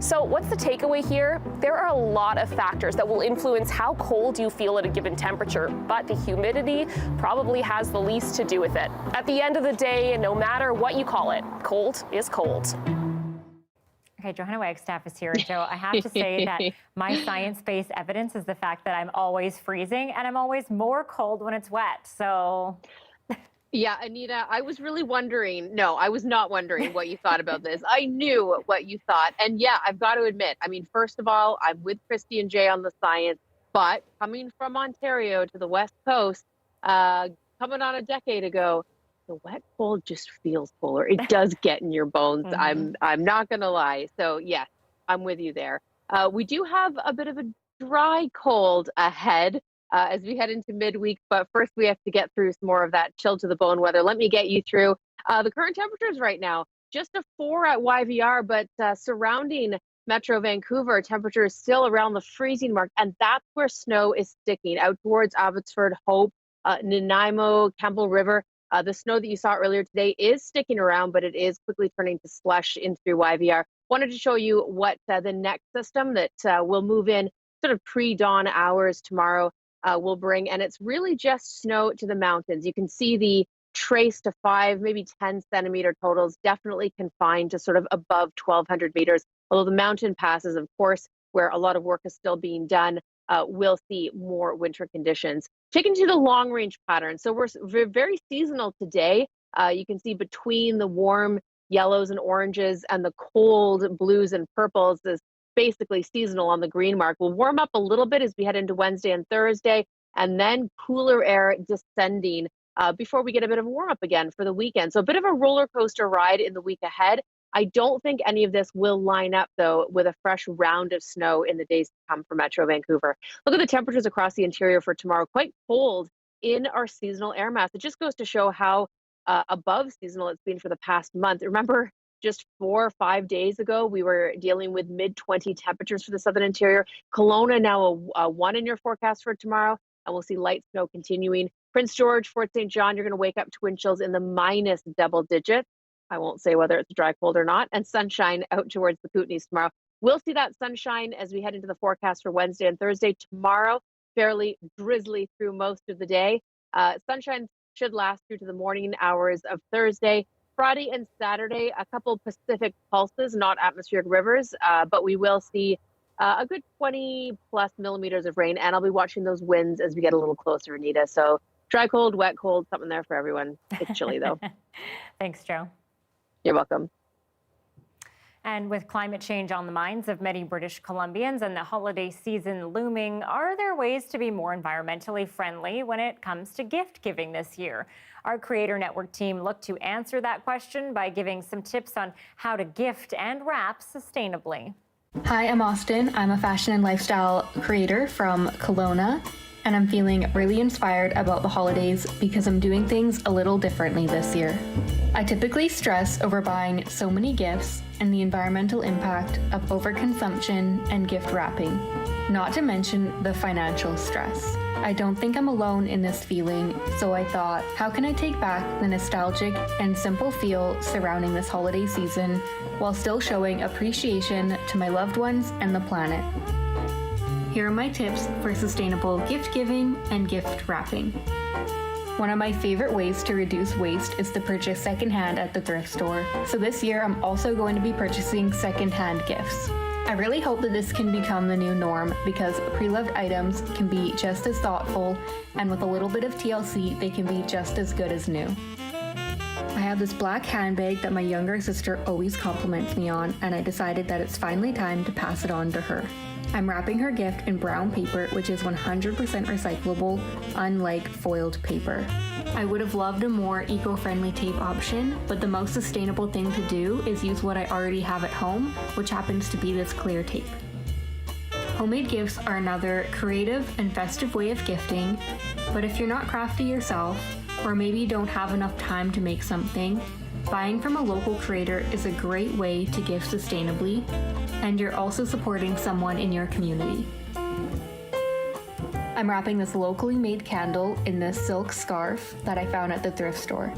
So what's the takeaway here? There are a lot of factors that will influence how cold you feel at a given temperature, but the humidity probably has the least to do with it. At the end of the day, no matter what you call it, cold is cold. Okay, Johanna Wagstaffe is here. Joe, I have to say that my science-based evidence is the fact that I'm always freezing and I'm always more cold when it's wet. So yeah, Anita, I was really wondering. No, I was not wondering what you thought about this. I knew what you thought. And yeah, I've got to admit, I mean, first of all, I'm with Christy and Jay on the science, but coming from Ontario to the West Coast, coming on a decade ago, the wet cold just feels polar. It does get in your bones. I'm not going to lie. So yes, I'm with you there. We do have a bit of a dry cold ahead as we head into midweek, but first we have to get through some more of that chill to the bone weather. Let me get you through the current temperatures right now. Just a 4 at YVR, but surrounding Metro Vancouver, temperature is still around the freezing mark, and that's where snow is sticking out towards Abbotsford, Hope, Nanaimo, Campbell River. The snow that you saw earlier today is sticking around, but it is quickly turning to slush in through YVR. Wanted to show you what the next system that will move in sort of pre-dawn hours tomorrow will bring, and it's really just snow to the mountains. You can see the trace to 5, maybe 10 centimeter totals, definitely confined to sort of above 1,200 meters. Although the mountain passes, of course, where a lot of work is still being done, we'll see more winter conditions. Taking to the long range pattern. So we're very seasonal today. You can see between the warm yellows and oranges and the cold blues and purples is basically seasonal on the green mark. We'll warm up a little bit as we head into Wednesday and Thursday, and then cooler air descending before we get a bit of a warm up again for the weekend. So a bit of a roller coaster ride in the week ahead. I don't think any of this will line up, though, with a fresh round of snow in the days to come for Metro Vancouver. Look at the temperatures across the interior for tomorrow. Quite cold in our seasonal air mass. It just goes to show how above seasonal it's been for the past month. Remember, just 4 or 5 days ago, we were dealing with mid-20 temperatures for the southern interior. Kelowna now a 1 in your forecast for tomorrow, and we'll see light snow continuing. Prince George, Fort St. John, you're going to wake up to wind chills in the minus double digits. I won't say whether it's dry cold or not, and sunshine out towards the Kootenays tomorrow. We'll see that sunshine as we head into the forecast for Wednesday and Thursday. Tomorrow, fairly drizzly through most of the day. Sunshine should last through to the morning hours of Thursday. Friday and Saturday, a couple Pacific pulses, not atmospheric rivers, but we will see a good 20 plus millimeters of rain, and I'll be watching those winds as we get a little closer, Anita. So dry cold, wet cold, something there for everyone. It's chilly though. Thanks, Joe. You're welcome. And with climate change on the minds of many British Columbians and the holiday season looming, are there ways to be more environmentally friendly when it comes to gift giving this year? Our Creator Network team looked to answer that question by giving some tips on how to gift and wrap sustainably. Hi, I'm Austin. I'm a fashion and lifestyle creator from Kelowna, and I'm feeling really inspired about the holidays because I'm doing things a little differently this year. I typically stress over buying so many gifts and the environmental impact of overconsumption and gift wrapping, not to mention the financial stress. I don't think I'm alone in this feeling, so I thought, how can I take back the nostalgic and simple feel surrounding this holiday season while still showing appreciation to my loved ones and the planet? Here are my tips for sustainable gift giving and gift wrapping. One of my favorite ways to reduce waste is to purchase secondhand at the thrift store. So this year I'm also going to be purchasing secondhand gifts. I really hope that this can become the new norm because pre-loved items can be just as thoughtful, and with a little bit of TLC, they can be just as good as new. I have this black handbag that my younger sister always compliments me on, and I decided that it's finally time to pass it on to her. I'm wrapping her gift in brown paper, which is 100% recyclable, unlike foiled paper. I would have loved a more eco-friendly tape option, but the most sustainable thing to do is use what I already have at home, which happens to be this clear tape. Homemade gifts are another creative and festive way of gifting, but if you're not crafty yourself, or maybe you don't have enough time to make something, buying from a local creator is a great way to gift sustainably, and you're also supporting someone in your community. I'm wrapping this locally made candle in this silk scarf that I found at the thrift store.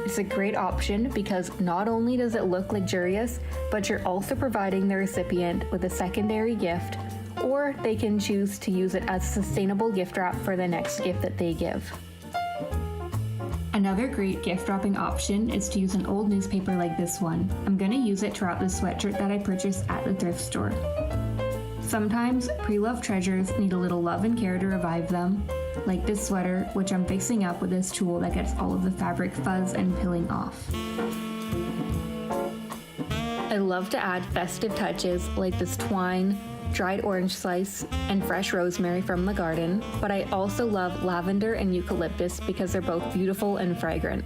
It's a great option because not only does it look luxurious, but you're also providing the recipient with a secondary gift, or they can choose to use it as sustainable gift wrap for the next gift that they give. Another great gift wrapping option is to use an old newspaper like this one. I'm going to use it to wrap the sweatshirt that I purchased at the thrift store. Sometimes pre-loved treasures need a little love and care to revive them, like this sweater, which I'm fixing up with this tool that gets all of the fabric fuzz and pilling off. I love to add festive touches like this twine, dried orange slice, and fresh rosemary from the garden, but I also love lavender and eucalyptus because they're both beautiful and fragrant.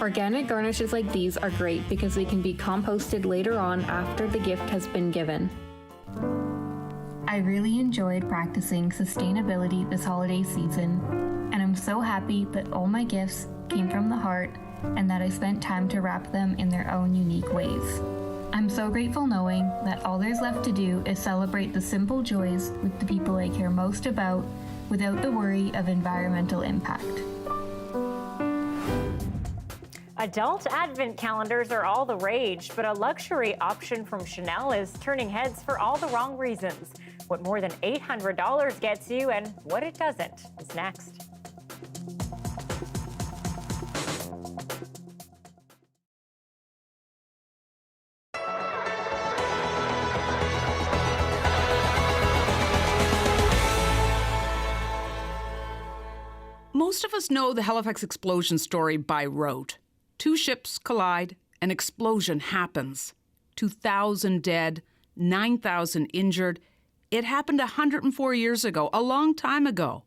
Organic garnishes like these are great because they can be composted later on after the gift has been given. I really enjoyed practicing sustainability this holiday season, and I'm so happy that all my gifts came from the heart and that I spent time to wrap them in their own unique ways. I'm so grateful knowing that all there's left to do is celebrate the simple joys with the people I care most about without the worry of environmental impact. Adult advent calendars are all the rage, but a luxury option from Chanel is turning heads for all the wrong reasons. What more than $800 gets you and what it doesn't is next. Most of us know the Halifax explosion story by rote. 2 ships collide, an explosion happens. 2,000 dead, 9,000 injured. It happened 104 years ago, a long time ago.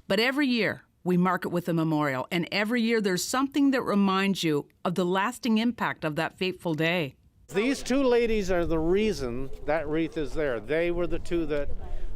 But every year, we mark it with a memorial, and every year there's something that reminds you of the lasting impact of that fateful day. These 2 ladies are the reason that wreath is there. They were the 2 that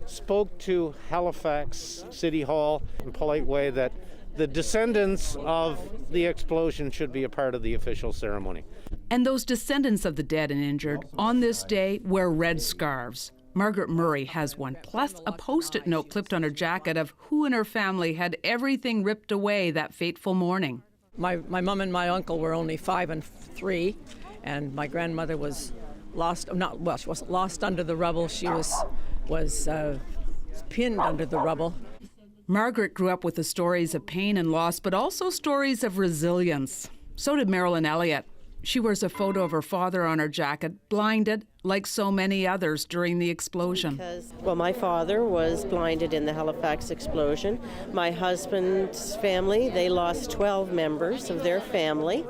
spoke to Halifax City Hall in a polite way that the descendants of the explosion should be a part of the official ceremony. And those descendants of the dead and injured on this day wear red scarves. Margaret Murray has one, plus a Post-it note clipped on her jacket of who in her family had everything ripped away that fateful morning. My mom and my uncle were only 5 and 3, and my grandmother was lost. She wasn't lost under the rubble. She was pinned under the rubble. Margaret grew up with the stories of pain and loss, but also stories of resilience. So did Marilyn Elliott. She wears a photo of her father on her jacket, blinded, like so many others during the explosion. Well, my father was blinded in the Halifax explosion. My husband's family, they lost 12 members of their family.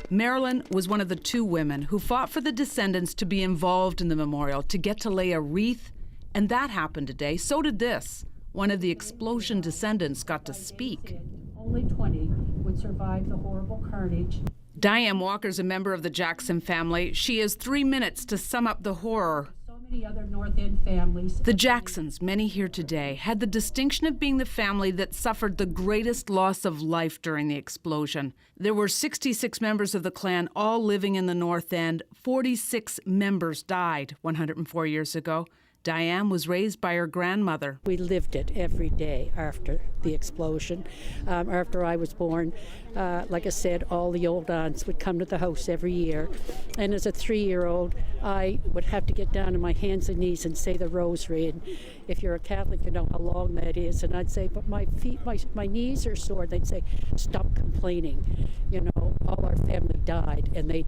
Marilyn was one of the 2 women who fought for the descendants to be involved in the memorial, to get to lay a wreath, and that happened today. So did this. One of the explosion descendants got to speak. Only 20 would survive the horrible carnage. Diane Walker's a member of the Jackson family. She has 3 minutes to sum up the horror. So many other North End families. The Jacksons, many here today, had the distinction of being the family that suffered the greatest loss of life during the explosion. There were 66 members of the clan, all living in the North End. 46 members died 104 years ago. Diane was raised by her grandmother. We lived it every day after the explosion. After I was born, like I said, all the old aunts would come to the house every year. And as a 3-year-old, I would have to get down on my hands and knees and say the rosary. And if you're a Catholic, you know how long that is. And I'd say, but my feet, my knees are sore. They'd say, stop complaining. You know, all our family died, and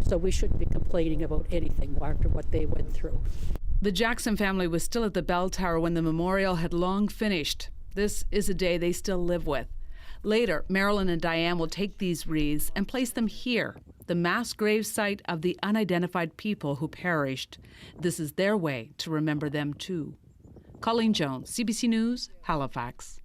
so we shouldn't be complaining about anything after what they went through. The Jackson family was still at the bell tower when the memorial had long finished. This is a day they still live with. Later, Marilyn and Diane will take these wreaths and place them here, the mass grave site of the unidentified people who perished. This is their way to remember them too. Colleen Jones, CBC News, Halifax.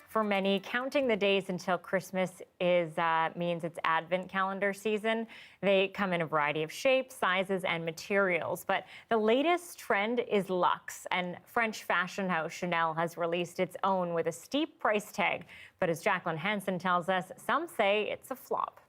For many, counting the days until Christmas means it's Advent calendar season. They come in a variety of shapes, sizes, and materials. But the latest trend is luxe, and French fashion house Chanel has released its own with a steep price tag. But as Jacqueline Hansen tells us, some say it's a flop.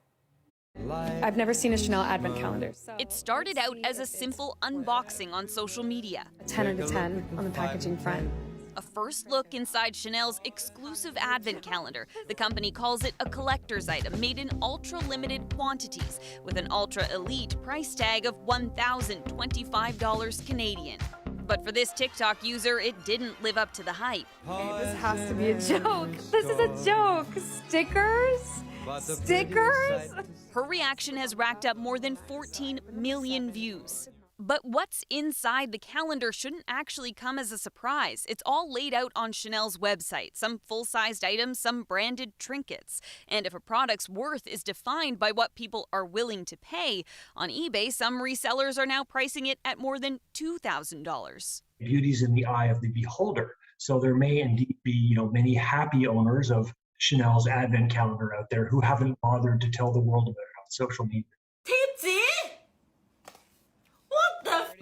I've never seen a Chanel Advent calendar. It started out as a simple unboxing on social media. 10 out of 10 on the packaging front. A first look inside Chanel's exclusive Advent calendar. The company calls it a collector's item made in ultra-limited quantities with an ultra-elite price tag of $1,025 Canadian. But for this TikTok user, it didn't live up to the hype. Okay, this has to be a joke. This is a joke. Stickers? Stickers? Her reaction has racked up more than 14 million views. But what's inside the calendar shouldn't actually come as a surprise. It's all laid out on Chanel's website, some full-sized items, some branded trinkets. And if a product's worth is defined by what people are willing to pay, on eBay, some resellers are now pricing it at more than $2,000. Beauty's in the eye of the beholder. So there may indeed be, many happy owners of Chanel's Advent calendar out there who haven't bothered to tell the world about it on social media.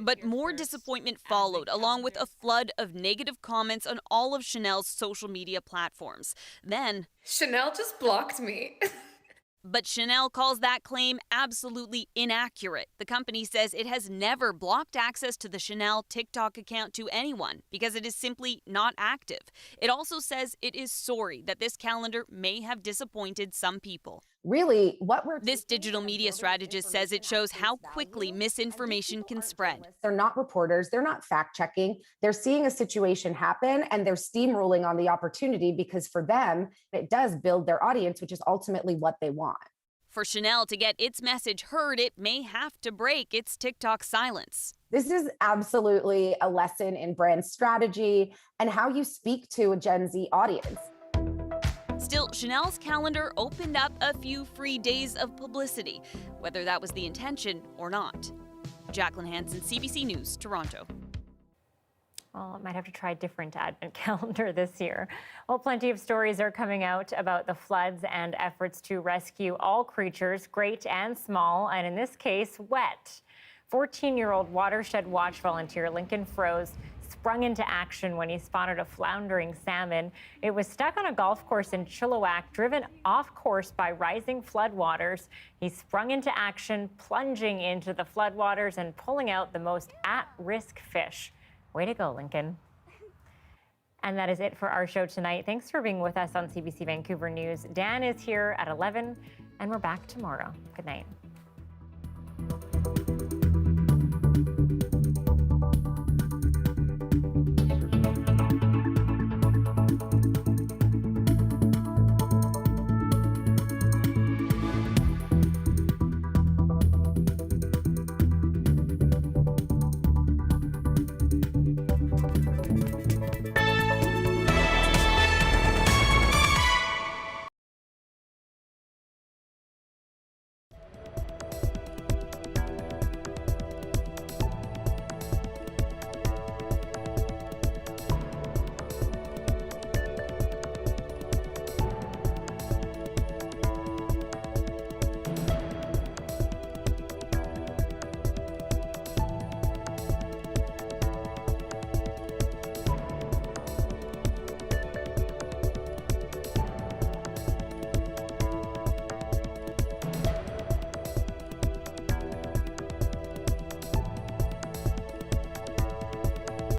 But more disappointment followed, along with a flood of negative comments on all of Chanel's social media platforms. Then, Chanel just blocked me. But Chanel calls that claim absolutely inaccurate. The company says it has never blocked access to the Chanel TikTok account to anyone because it is simply not active. It also says it is sorry that this calendar may have disappointed some people. Really, This digital media strategist says it shows how quickly misinformation can spread. They're not reporters, they're not fact-checking. They're seeing a situation happen and they're steamrolling on the opportunity because for them, it does build their audience, which is ultimately what they want. For Chanel to get its message heard, it may have to break its TikTok silence. This is absolutely a lesson in brand strategy and how you speak to a Gen Z audience. Still, Chanel's calendar opened up a few free days of publicity, whether that was the intention or not. Jacqueline Hansen, CBC News, Toronto. Well, I might have to try a different Advent calendar this year. Well, plenty of stories are coming out about the floods and efforts to rescue all creatures, great and small, and in this case, wet. 14-year-old Watershed Watch volunteer Lincoln Froese sprung into action when he spotted a floundering salmon. It was stuck on a golf course in Chilliwack, driven off course by rising floodwaters. He sprung into action, plunging into the floodwaters and pulling out the most at-risk fish. Way to go, Lincoln. And that is it for our show tonight. Thanks for being with us on CBC Vancouver News. Dan is here at 11, and we're back tomorrow. Good night.